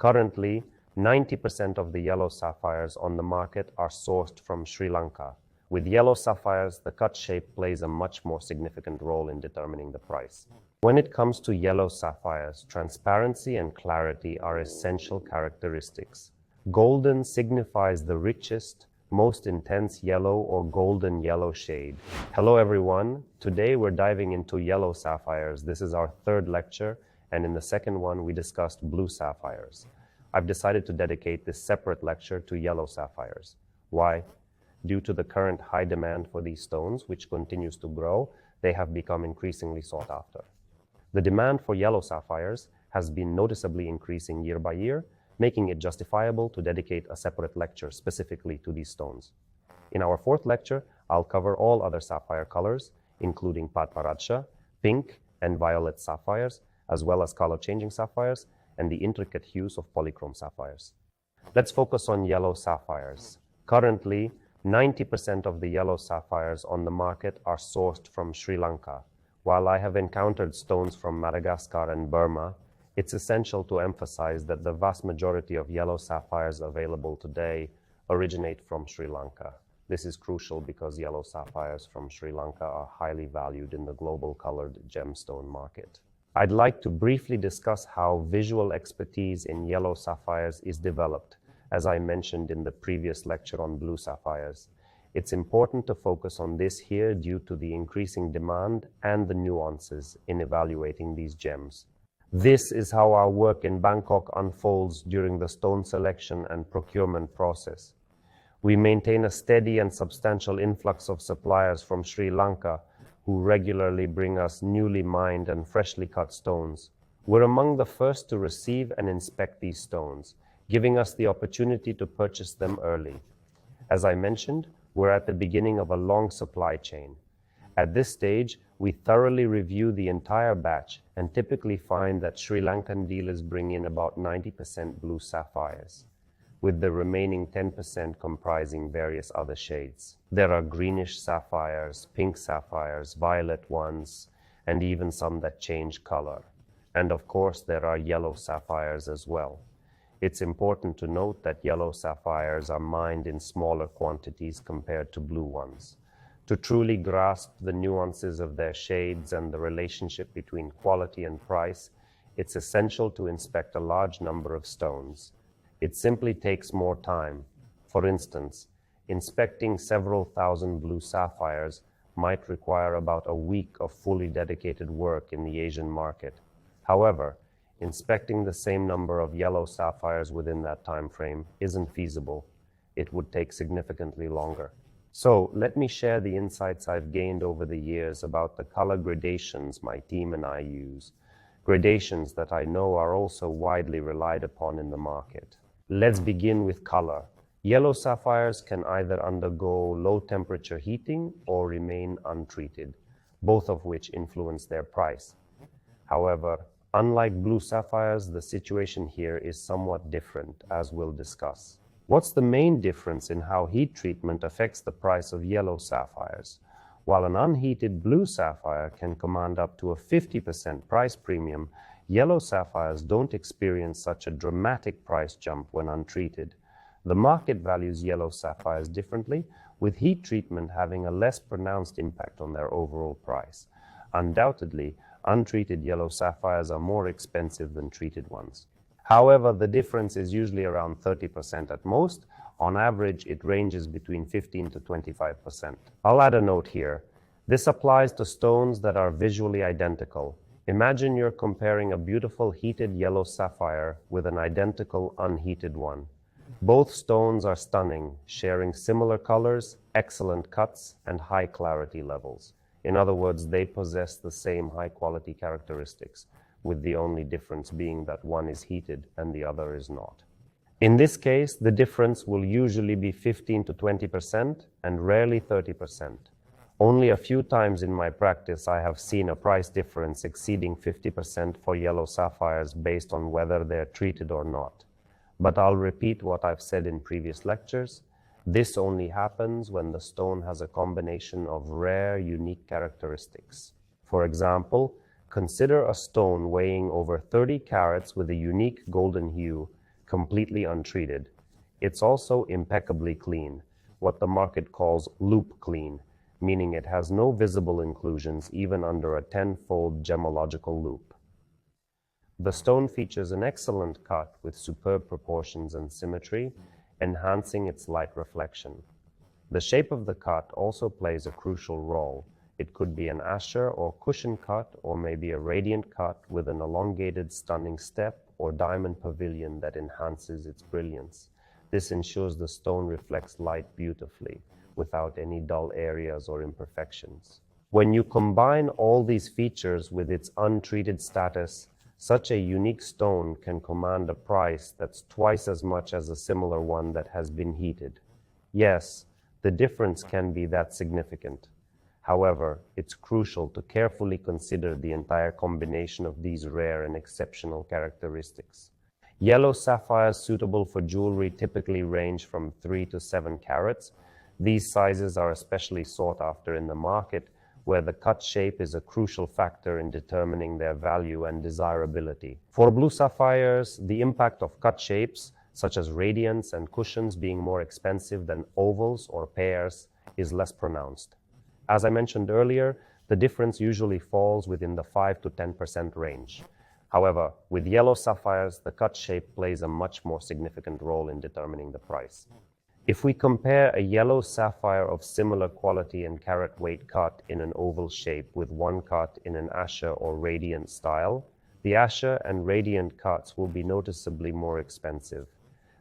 Currently, 90% of the yellow sapphires on the market are sourced from Sri Lanka. With yellow sapphires, the cut shape plays a much more significant role in determining the price. When it comes to yellow sapphires, transparency and clarity are essential characteristics. Golden signifies the richest, most intense yellow or golden yellow shade. Hello everyone, today we're diving into yellow sapphires. This is our third lecture, and in the second one we discussed blue sapphires. I've decided to dedicate this separate lecture to yellow sapphires. Why? Due to the current high demand for these stones, which continues to grow, they have become increasingly sought after. The demand for yellow sapphires has been noticeably increasing year by year, making it justifiable to dedicate a separate lecture specifically to these stones. In our fourth lecture, I'll cover all other sapphire colors, including Padmaraja, pink and violet sapphires, as well as color-changing sapphires, and the intricate hues of polychrome sapphires. Let's focus on yellow sapphires. Currently, 90% of the yellow sapphires on the market are sourced from Sri Lanka. While I have encountered stones from Madagascar and Burma, it's essential to emphasize that the vast majority of yellow sapphires available today originate from Sri Lanka. This is crucial because yellow sapphires from Sri Lanka are highly valued in the global colored gemstone market. I'd like to briefly discuss how visual expertise in yellow sapphires is developed, as I mentioned in the previous lecture on blue sapphires. It's important to focus on this here due to the increasing demand and the nuances in evaluating these gems. This is how our work in Bangkok unfolds during the stone selection and procurement process. We maintain a steady and substantial influx of suppliers from Sri Lanka who regularly bring us newly mined and freshly cut stones. We're among the first to receive and inspect these stones, giving us the opportunity to purchase them early. As I mentioned, we're at the beginning of a long supply chain. At this stage, we thoroughly review the entire batch and typically find that Sri Lankan dealers bring in about 90% blue sapphires, with the remaining 10% comprising various other shades. There are greenish sapphires, pink sapphires, violet ones, and even some that change color. And of course, there are yellow sapphires as well. It's important to note that yellow sapphires are mined in smaller quantities compared to blue ones. To truly grasp the nuances of their shades and the relationship between quality and price, it's essential to inspect a large number of stones. It simply takes more time. For instance, inspecting several thousand blue sapphires might require about a week of fully dedicated work in the Asian market. However, inspecting the same number of yellow sapphires within that time frame isn't feasible. It would take significantly longer. So let me share the insights I've gained over the years about the color gradations my team and I use, gradations that I know are also widely relied upon in the market. Let's begin with color. Yellow sapphires can either undergo low temperature heating or remain untreated, both of which influence their price. However, unlike blue sapphires, the situation here is somewhat different, as we'll discuss. What's the main difference in how heat treatment affects the price of yellow sapphires? While an unheated blue sapphire can command up to a 50% price premium, yellow sapphires don't experience such a dramatic price jump when untreated. The market values yellow sapphires differently, with heat treatment having a less pronounced impact on their overall price. Undoubtedly, untreated yellow sapphires are more expensive than treated ones. However, the difference is usually around 30% at most. On average, it ranges between 15 to 25%. I'll add a note here. This applies to stones that are visually identical. Imagine you're comparing a beautiful heated yellow sapphire with an identical unheated one. Both stones are stunning, sharing similar colors, excellent cuts, and high clarity levels. In other words, they possess the same high-quality characteristics, with the only difference being that one is heated and the other is not. In this case, the difference will usually be 15 to 20% and rarely 30%. Only a few times in my practice I have seen a price difference exceeding 50% for yellow sapphires based on whether they're treated or not. But I'll repeat what I've said in previous lectures. This only happens when the stone has a combination of rare, unique characteristics. For example, consider a stone weighing over 30 carats with a unique golden hue, completely untreated. It's also impeccably clean, what the market calls loop clean, meaning it has no visible inclusions even under a 10-fold gemological loop. The stone features an excellent cut with superb proportions and symmetry, enhancing its light reflection. The shape of the cut also plays a crucial role. It could be an Asher or cushion cut, or maybe a radiant cut with an elongated stunning step or diamond pavilion that enhances its brilliance. This ensures the stone reflects light beautifully, without any dull areas or imperfections. When you combine all these features with its untreated status, such a unique stone can command a price that's twice as much as a similar one that has been heated. Yes, the difference can be that significant. However, it's crucial to carefully consider the entire combination of these rare and exceptional characteristics. Yellow sapphires suitable for jewelry typically range from 3 to 7 carats. These sizes are especially sought after in the market, where the cut shape is a crucial factor in determining their value and desirability. For blue sapphires, the impact of cut shapes, such as radiance and cushions being more expensive than ovals or pears, is less pronounced. As I mentioned earlier, the difference usually falls within the 5 to 10% range. However, with yellow sapphires, the cut shape plays a much more significant role in determining the price. If we compare a yellow sapphire of similar quality and carat weight cut in an oval shape with one cut in an Asher or radiant style, the Asher and radiant cuts will be noticeably more expensive.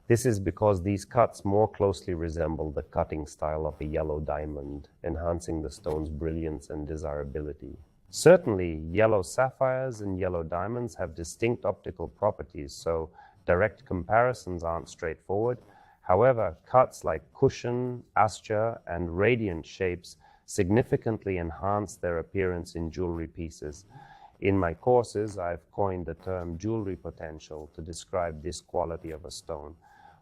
This is because these cuts more closely resemble the cutting style of a yellow diamond, enhancing the stone's brilliance and desirability. Certainly, yellow sapphires and yellow diamonds have distinct optical properties, so direct comparisons aren't straightforward. However, cuts like cushion, Asher, and radiant shapes significantly enhance their appearance in jewelry pieces. In my courses, I've coined the term jewelry potential to describe this quality of a stone.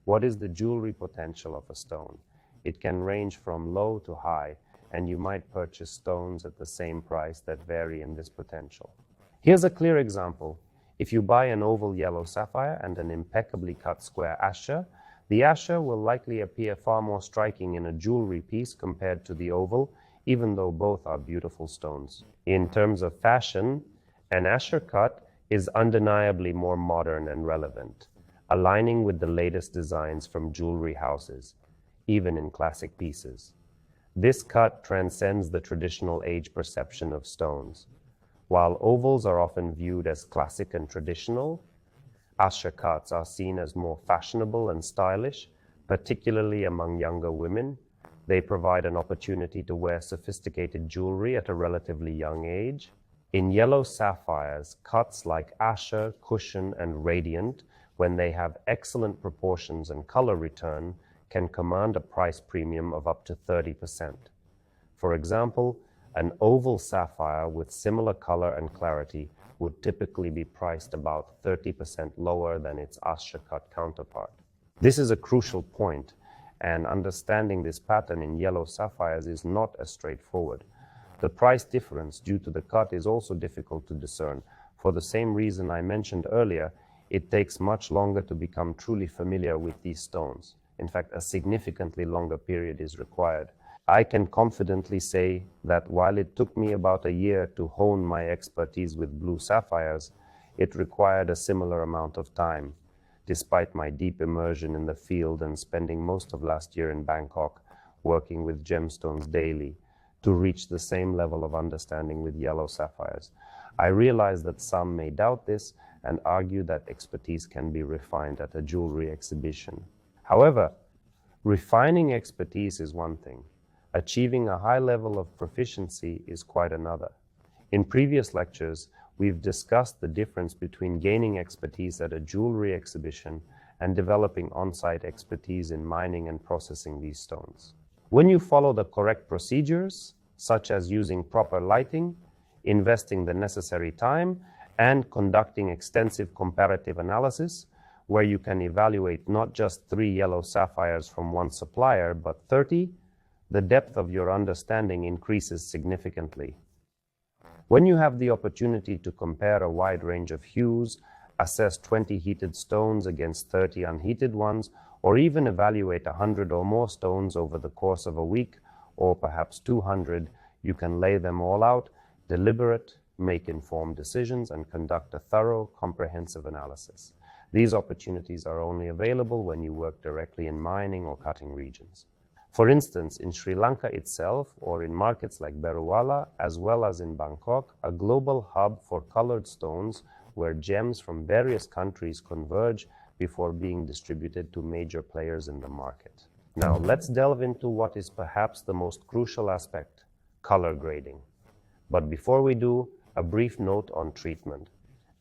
What is the jewelry potential of a stone? It can range from low to high, and you might purchase stones at the same price that vary in this potential. Here's a clear example. If you buy an oval yellow sapphire and an impeccably cut square Asher, the Asher will likely appear far more striking in a jewelry piece compared to the oval, even though both are beautiful stones. In terms of fashion, an Asher cut is undeniably more modern and relevant, aligning with the latest designs from jewelry houses, even in classic pieces. This cut transcends the traditional age perception of stones. While ovals are often viewed as classic and traditional, Asher cuts are seen as more fashionable and stylish, particularly among younger women. They provide an opportunity to wear sophisticated jewelry at a relatively young age. In yellow sapphires, cuts like Asher, cushion, and radiant, when they have excellent proportions and color return, can command a price premium of up to 30%. For example, an oval sapphire with similar color and clarity would typically be priced about 30% lower than its Asher cut counterpart. This is a crucial point, and understanding this pattern in yellow sapphires is not as straightforward. The price difference due to the cut is also difficult to discern. For the same reason I mentioned earlier, it takes much longer to become truly familiar with these stones. In fact, a significantly longer period is required. I can confidently say that while it took me about a year to hone my expertise with blue sapphires, it required a similar amount of time. Despite my deep immersion in the field and spending most of last year in Bangkok working with gemstones daily to reach the same level of understanding with yellow sapphires, I realize that some may doubt this and argue that expertise can be refined at a jewelry exhibition. However, refining expertise is one thing. Achieving a high level of proficiency is quite another. In previous lectures, we've discussed the difference between gaining expertise at a jewelry exhibition and developing on-site expertise in mining and processing these stones. When you follow the correct procedures, such as using proper lighting, investing the necessary time, and conducting extensive comparative analysis, where you can evaluate not just 3 yellow sapphires from one supplier, but 30, the depth of your understanding increases significantly. When you have the opportunity to compare a wide range of hues, assess 20 heated stones against 30 unheated ones, or even evaluate 100 or more stones over the course of a week, or perhaps 200, you can lay them all out, deliberate, make informed decisions, and conduct a thorough, comprehensive analysis. These opportunities are only available when you work directly in mining or cutting regions. For instance, in Sri Lanka itself, or in markets like Beryllium, as well as in Bangkok, a global hub for colored stones where gems from various countries converge before being distributed to major players in the market. Now, let's delve into what is perhaps the most crucial aspect, color grading. But before we do, a brief note on treatment.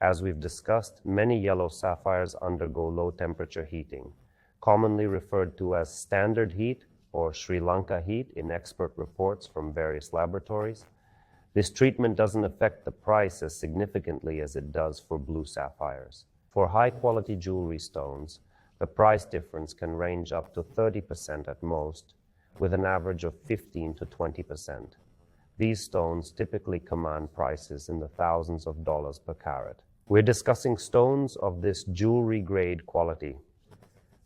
As we've discussed, many yellow sapphires undergo low temperature heating, commonly referred to as standard heat or Sri Lanka heat in expert reports from various laboratories. This treatment doesn't affect the price as significantly as it does for blue sapphires. For high-quality jewelry stones, the price difference can range up to 30% at most, with an average of 15 to 20%. These stones typically command prices in the thousands of dollars per carat. We're discussing stones of this jewelry-grade quality.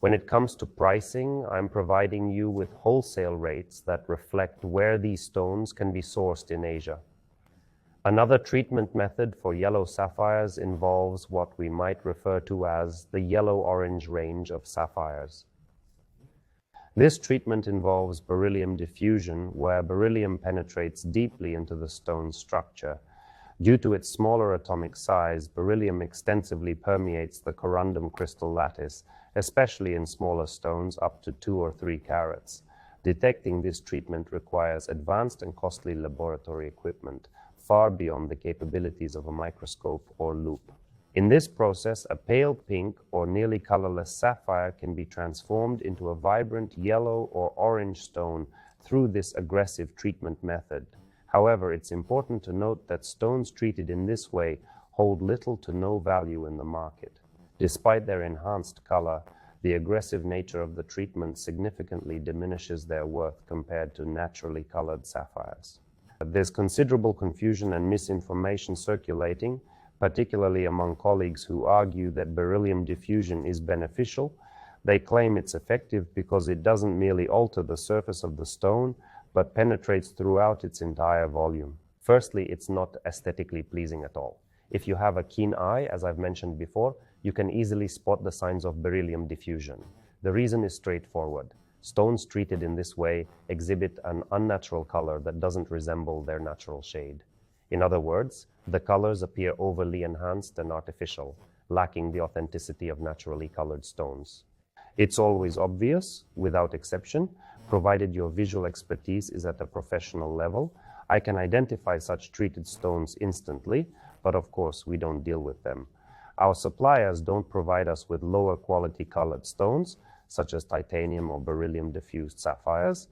When it comes to pricing, I'm providing you with wholesale rates that reflect where these stones can be sourced in Asia. Another treatment method for yellow sapphires involves what we might refer to as the yellow-orange range of sapphires. This treatment involves beryllium diffusion, where beryllium penetrates deeply into the stone's structure. Due to its smaller atomic size, beryllium extensively permeates the corundum crystal lattice, especially in smaller stones up to 2 or 3 carats. Detecting this treatment requires advanced and costly laboratory equipment, far beyond the capabilities of a microscope or loupe. In this process, a pale pink or nearly colorless sapphire can be transformed into a vibrant yellow or orange stone through this aggressive treatment method. However, it's important to note that stones treated in this way hold little to no value in the market. Despite their enhanced color, the aggressive nature of the treatment significantly diminishes their worth compared to naturally colored sapphires. There's considerable confusion and misinformation circulating, particularly among colleagues who argue that beryllium diffusion is beneficial. They claim it's effective because it doesn't merely alter the surface of the stone, but penetrates throughout its entire volume. Firstly, it's not aesthetically pleasing at all. If you have a keen eye, as I've mentioned before, you can easily spot the signs of beryllium diffusion. The reason is straightforward. Stones treated in this way exhibit an unnatural color that doesn't resemble their natural shade. In other words, the colors appear overly enhanced and artificial, lacking the authenticity of naturally colored stones. It's always obvious, without exception, provided your visual expertise is at a professional level. I can identify such treated stones instantly, but of course we don't deal with them. Our suppliers don't provide us with lower quality colored stones, such as titanium or beryllium diffused sapphires.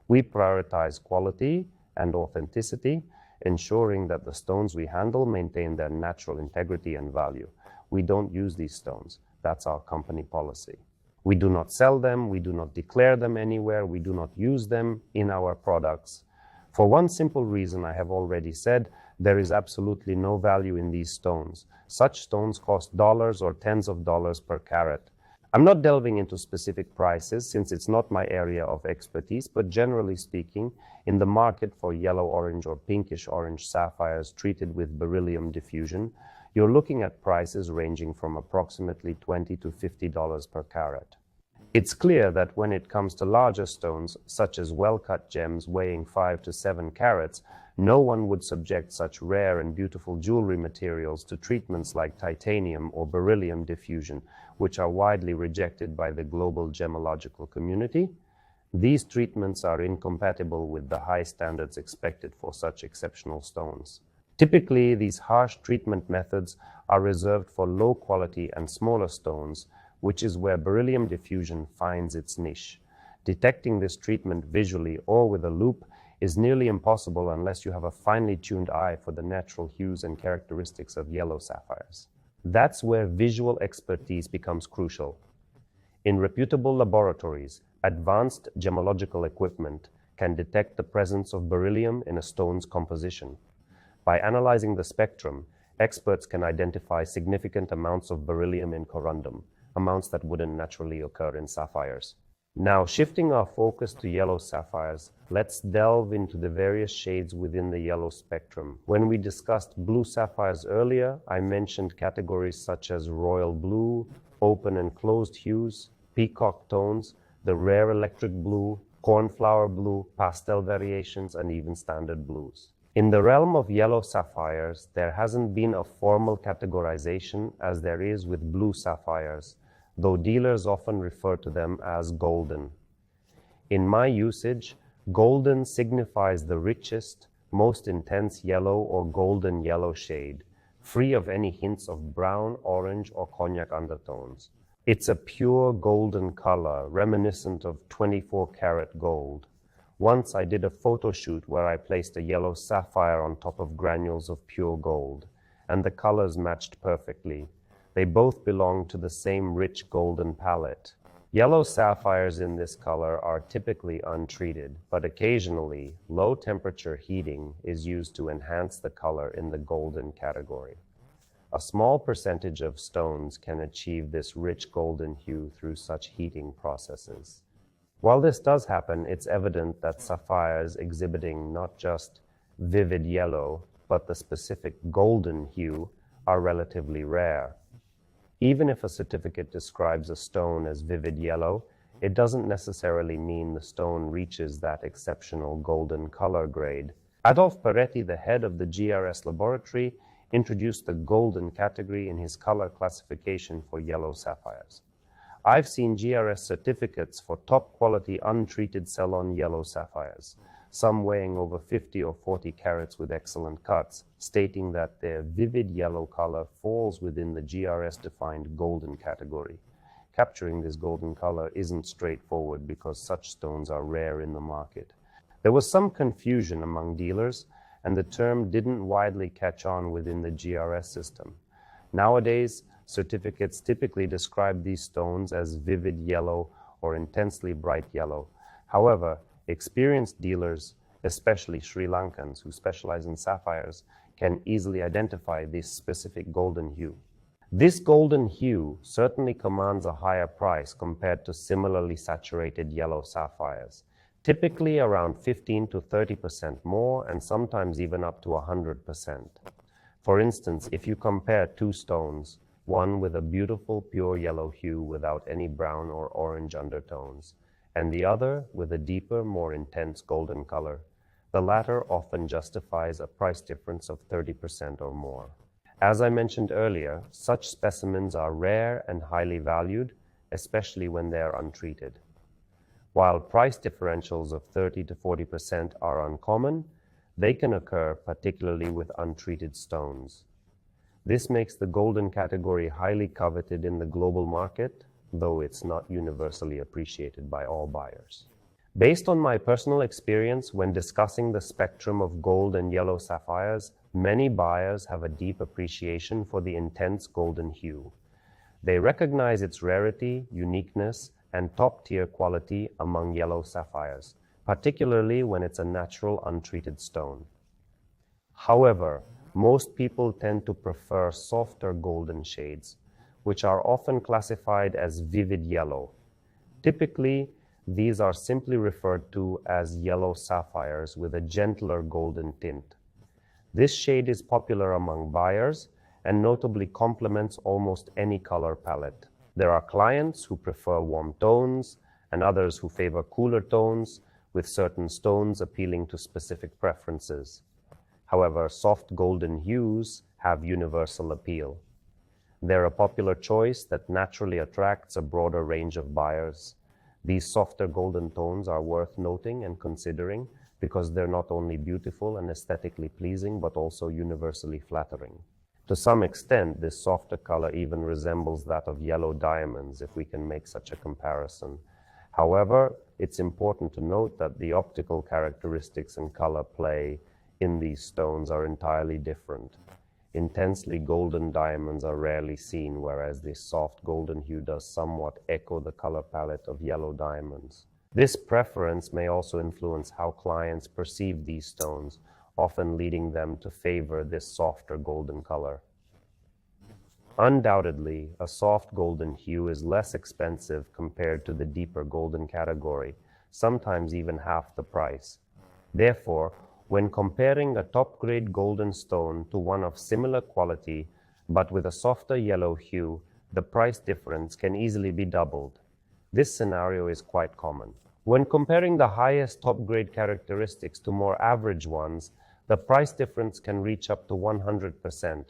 We prioritize quality and authenticity, ensuring that the stones we handle maintain their natural integrity and value. We don't use these stones. That's our company policy. We do not sell them, we do not declare them anywhere, we do not use them in our products. For one simple reason I have already said, there is absolutely no value in these stones. Such stones cost dollars or tens of dollars per carat. I'm not delving into specific prices since it's not my area of expertise, but generally speaking, in the market for yellow-orange or pinkish-orange sapphires treated with beryllium diffusion, you're looking at prices ranging from approximately $20 to $50 per carat. It's clear that when it comes to larger stones, such as well-cut gems weighing 5 to 7 carats, no one would subject such rare and beautiful jewelry materials to treatments like titanium or beryllium diffusion, which are widely rejected by the global gemological community. These treatments are incompatible with the high standards expected for such exceptional stones. Typically, these harsh treatment methods are reserved for low-quality and smaller stones, which is where beryllium diffusion finds its niche. Detecting this treatment visually or with a loupe is nearly impossible unless you have a finely tuned eye for the natural hues and characteristics of yellow sapphires. That's where visual expertise becomes crucial. In reputable laboratories, advanced gemological equipment can detect the presence of beryllium in a stone's composition. By analyzing the spectrum, experts can identify significant amounts of beryllium in corundum, amounts that wouldn't naturally occur in sapphires. Now, shifting our focus to yellow sapphires, let's delve into the various shades within the yellow spectrum. When we discussed blue sapphires earlier, I mentioned categories such as royal blue, open and closed hues, peacock tones, the rare electric blue, cornflower blue, pastel variations, and even standard blues. In the realm of yellow sapphires, there hasn't been a formal categorization as there is with blue sapphires, though dealers often refer to them as golden. In my usage, golden signifies the richest, most intense yellow or golden yellow shade, free of any hints of brown, orange, or cognac undertones. It's a pure golden color, reminiscent of 24-karat gold. Once I did a photo shoot where I placed a yellow sapphire on top of granules of pure gold, and the colors matched perfectly. They both belong to the same rich golden palette. Yellow sapphires in this color are typically untreated, but occasionally low-temperature heating is used to enhance the color in the golden category. A small percentage of stones can achieve this rich golden hue through such heating processes. While this does happen, it's evident that sapphires exhibiting not just vivid yellow, but the specific golden hue are relatively rare. Even if a certificate describes a stone as vivid yellow, it doesn't necessarily mean the stone reaches that exceptional golden color grade. Adolf Peretti, the head of the GRS laboratory, introduced the golden category in his color classification for yellow sapphires. I've seen GRS certificates for top quality untreated Ceylon yellow sapphires, some weighing over 50 or 40 carats with excellent cuts, stating that their vivid yellow color falls within the GRS-defined golden category. Capturing this golden color isn't straightforward because such stones are rare in the market. There was some confusion among dealers, and the term didn't widely catch on within the GRS system. Nowadays, certificates typically describe these stones as vivid yellow or intensely bright yellow. However, experienced dealers, especially Sri Lankans who specialize in sapphires, can easily identify this specific golden hue. This golden hue certainly commands a higher price compared to similarly saturated yellow sapphires, typically around 15 to 30% more and sometimes even up to 100%. For instance, if you compare two stones, one with a beautiful pure yellow hue without any brown or orange undertones, and the other with a deeper, more intense golden color, the latter often justifies a price difference of 30% or more. As I mentioned earlier, such specimens are rare and highly valued, especially when they are untreated. While price differentials of 30 to 40% are uncommon, they can occur particularly with untreated stones. This makes the golden category highly coveted in the global market, though it's not universally appreciated by all buyers. Based on my personal experience when discussing the spectrum of gold and yellow sapphires, many buyers have a deep appreciation for the intense golden hue. They recognize its rarity, uniqueness, and top-tier quality among yellow sapphires, particularly when it's a natural untreated stone. However, most people tend to prefer softer golden shades, which are often classified as vivid yellow. Typically, these are simply referred to as yellow sapphires with a gentler golden tint. This shade is popular among buyers and notably complements almost any color palette. There are clients who prefer warm tones and others who favor cooler tones, with certain stones appealing to specific preferences. However, soft golden hues have universal appeal. They're a popular choice that naturally attracts a broader range of buyers. These softer golden tones are worth noting and considering because they're not only beautiful and aesthetically pleasing, but also universally flattering. To some extent, this softer color even resembles that of yellow diamonds, if we can make such a comparison. However, it's important to note that the optical characteristics and color play in these stones are entirely different. Intensely golden diamonds are rarely seen, whereas this soft golden hue does somewhat echo the color palette of yellow diamonds. This preference may also influence how clients perceive these stones, often leading them to favor this softer golden color. Undoubtedly, a soft golden hue is less expensive compared to the deeper golden category, sometimes even half the price. Therefore, when comparing a top-grade golden stone to one of similar quality but with a softer yellow hue, the price difference can easily be doubled. This scenario is quite common. When comparing the highest top-grade characteristics to more average ones, the price difference can reach up to 100%.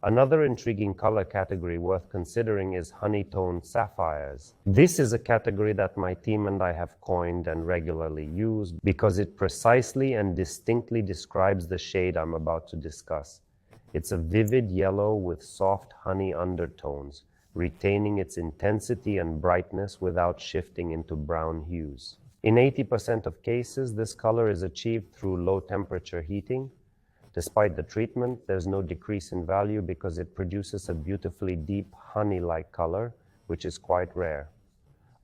Another intriguing color category worth considering is honey-toned sapphires. This is a category that my team and I have coined and regularly use because it precisely and distinctly describes the shade I'm about to discuss. It's a vivid yellow with soft honey undertones, retaining its intensity and brightness without shifting into brown hues. In 80% of cases, this color is achieved through low-temperature heating. Despite the treatment, there's no decrease in value because it produces a beautifully deep honey-like color, which is quite rare.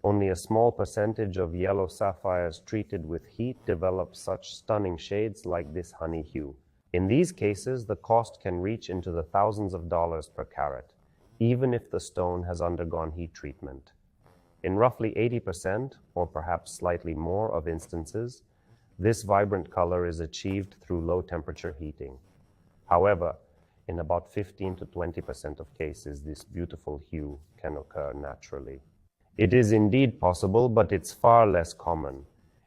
Only a small percentage of yellow sapphires treated with heat develop such stunning shades like this honey hue. In these cases, the cost can reach into the thousands of dollars per carat, even if the stone has undergone heat treatment. In roughly 80%, or perhaps slightly more of instances, this vibrant color is achieved through low-temperature heating. However, in about 15 to 20% of cases, this beautiful hue can occur naturally. It is indeed possible, but it's far less common.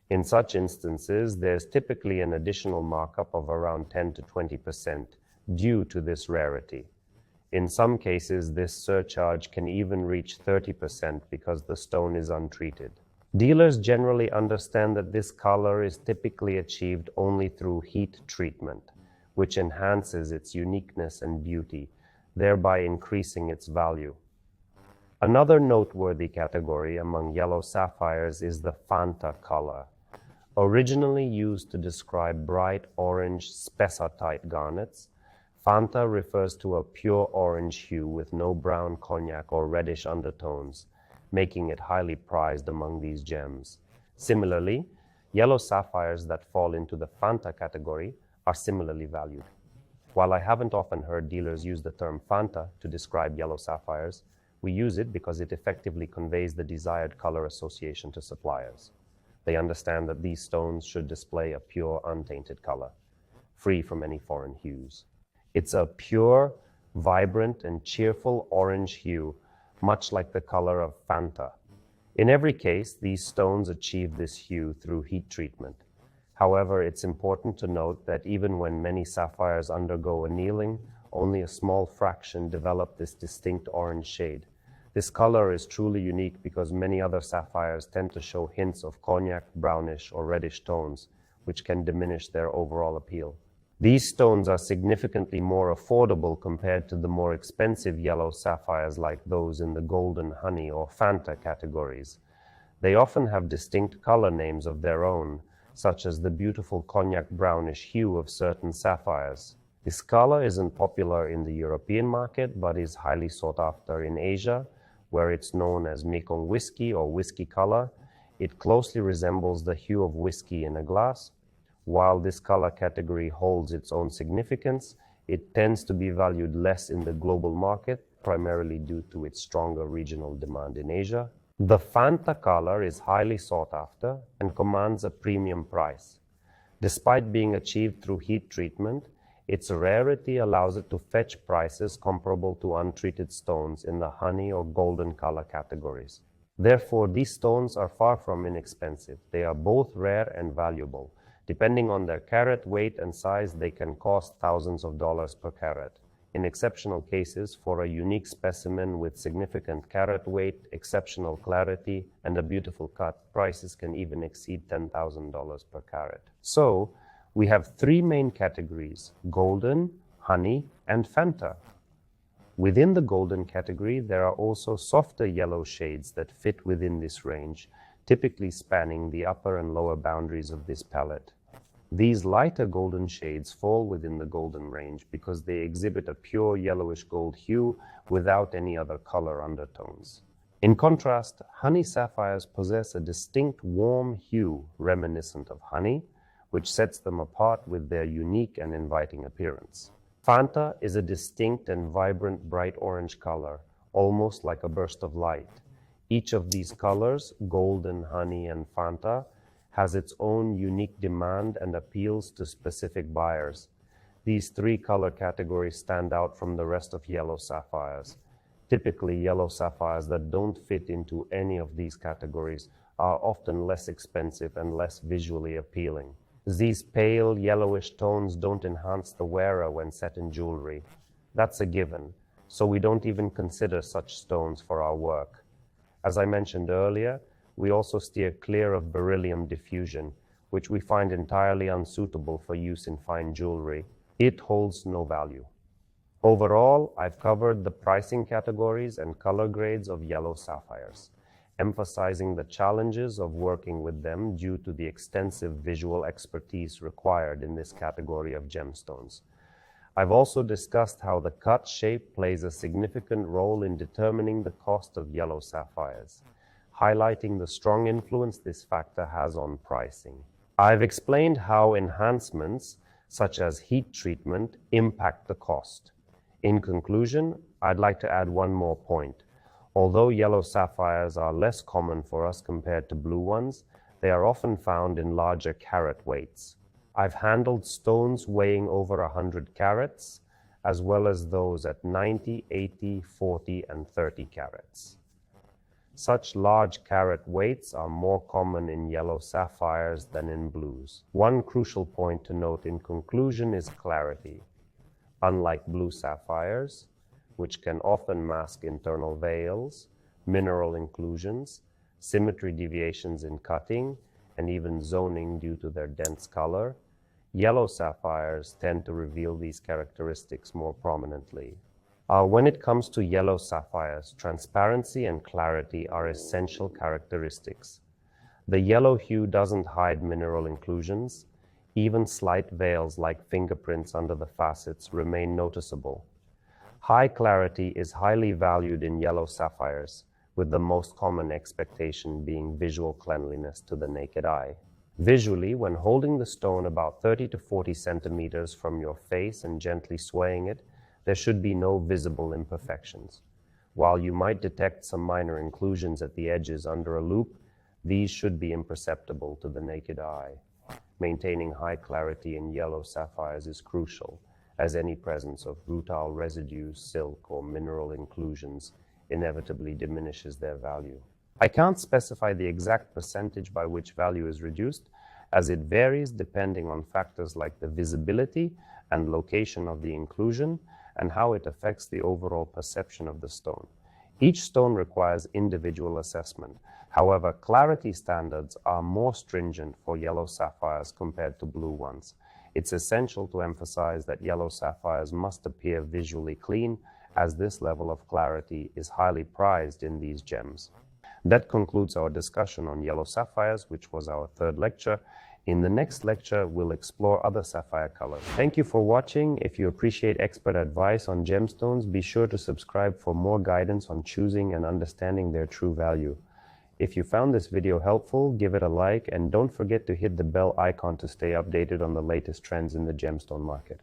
In such instances, there's typically an additional markup of around 10 to 20% due to this rarity. In some cases, this surcharge can even reach 30% because the stone is untreated. Dealers generally understand that this color is typically achieved only through heat treatment, which enhances its uniqueness and beauty, thereby increasing its value. Another noteworthy category among yellow sapphires is the Fanta color. Originally used to describe bright orange spessartite garnets, Fanta refers to a pure orange hue with no brown cognac or reddish undertones, making it highly prized among these gems. Similarly, yellow sapphires that fall into the Fanta category are similarly valued. While I haven't often heard dealers use the term Fanta to describe yellow sapphires, we use it because it effectively conveys the desired color association to suppliers. They understand that these stones should display a pure, untainted color, free from any foreign hues. It's a pure, vibrant, and cheerful orange hue, much like the color of Fanta. In every case, these stones achieve this hue through heat treatment. However, it's important to note that even when many sapphires undergo annealing, only a small fraction develop this distinct orange shade. This color is truly unique because many other sapphires tend to show hints of cognac, brownish, or reddish tones, which can diminish their overall appeal. These stones are significantly more affordable compared to the more expensive yellow sapphires like those in the golden honey or Fanta categories. They often have distinct color names of their own, such as the beautiful cognac brownish hue of certain sapphires. This color isn't popular in the European market, but is highly sought after in Asia, where it's known as Mekong whiskey or whiskey color. It closely resembles the hue of whiskey in a glass. While this color category holds its own significance, it tends to be valued less in the global market, primarily due to its stronger regional demand in Asia. The Fanta color is highly sought after and commands a premium price. Despite being achieved through heat treatment, its rarity allows it to fetch prices comparable to untreated stones in the honey or golden color categories. Therefore, these stones are far from inexpensive. They are both rare and valuable. Depending on their carat weight and size, they can cost thousands of dollars per carat. In exceptional cases, for a unique specimen with significant carat weight, exceptional clarity, and a beautiful cut, prices can even exceed $10,000 per carat. So, we have three main categories: golden, honey, and Fanta. Within the golden category, there are also softer yellow shades that fit within this range, typically spanning the upper and lower boundaries of this palette. These lighter golden shades fall within the golden range because they exhibit a pure yellowish gold hue without any other color undertones. In contrast, honey sapphires possess a distinct warm hue reminiscent of honey, which sets them apart with their unique and inviting appearance. Fanta is a distinct and vibrant bright orange color, almost like a burst of light. Each of these colors, golden, honey, and Fanta, has its own unique demand and appeals to specific buyers. These three color categories stand out from the rest of yellow sapphires. Typically, yellow sapphires that don't fit into any of these categories are often less expensive and less visually appealing. These pale, yellowish tones don't enhance the wearer when set in jewelry. That's a given, so we don't even consider such stones for our work. As I mentioned earlier, we also steer clear of beryllium diffusion, which we find entirely unsuitable for use in fine jewelry. It holds no value. Overall, I've covered the pricing categories and color grades of yellow sapphires, emphasizing the challenges of working with them due to the extensive visual expertise required in this category of gemstones. I've also discussed how the cut shape plays a significant role in determining the cost of yellow sapphires, highlighting the strong influence this factor has on pricing. I've explained how enhancements, such as heat treatment, impact the cost. In conclusion, I'd like to add one more point. Although yellow sapphires are less common for us compared to blue ones, they are often found in larger carat weights. I've handled stones weighing over 100 carats, as well as those at 90, 80, 40, and 30 carats. Such large carat weights are more common in yellow sapphires than in blues. One crucial point to note in conclusion is clarity. Unlike blue sapphires, which can often mask internal veils, mineral inclusions, symmetry deviations in cutting, and even zoning due to their dense color, yellow sapphires tend to reveal these characteristics more prominently. When it comes to yellow sapphires, transparency and clarity are essential characteristics. The yellow hue doesn't hide mineral inclusions. Even slight veils like fingerprints under the facets remain noticeable. High clarity is highly valued in yellow sapphires, with the most common expectation being visual cleanliness to the naked eye. Visually, when holding the stone about 30 to 40 centimeters from your face and gently swaying it, there should be no visible imperfections. While you might detect some minor inclusions at the edges under a loupe, these should be imperceptible to the naked eye. Maintaining high clarity in yellow sapphires is crucial, as any presence of rutile residues, silk, or mineral inclusions inevitably diminishes their value. I can't specify the exact percentage by which value is reduced, as it varies depending on factors like the visibility and location of the inclusion and how it affects the overall perception of the stone. Each stone requires individual assessment. However, clarity standards are more stringent for yellow sapphires compared to blue ones. It's essential to emphasize that yellow sapphires must appear visually clean, as this level of clarity is highly prized in these gems. That concludes our discussion on yellow sapphires, which was our third lecture. In the next lecture, we'll explore other sapphire colors. Thank you for watching. If you appreciate expert advice on gemstones, be sure to subscribe for more guidance on choosing and understanding their true value. If you found this video helpful, give it a like and don't forget to hit the bell icon to stay updated on the latest trends in the gemstone market.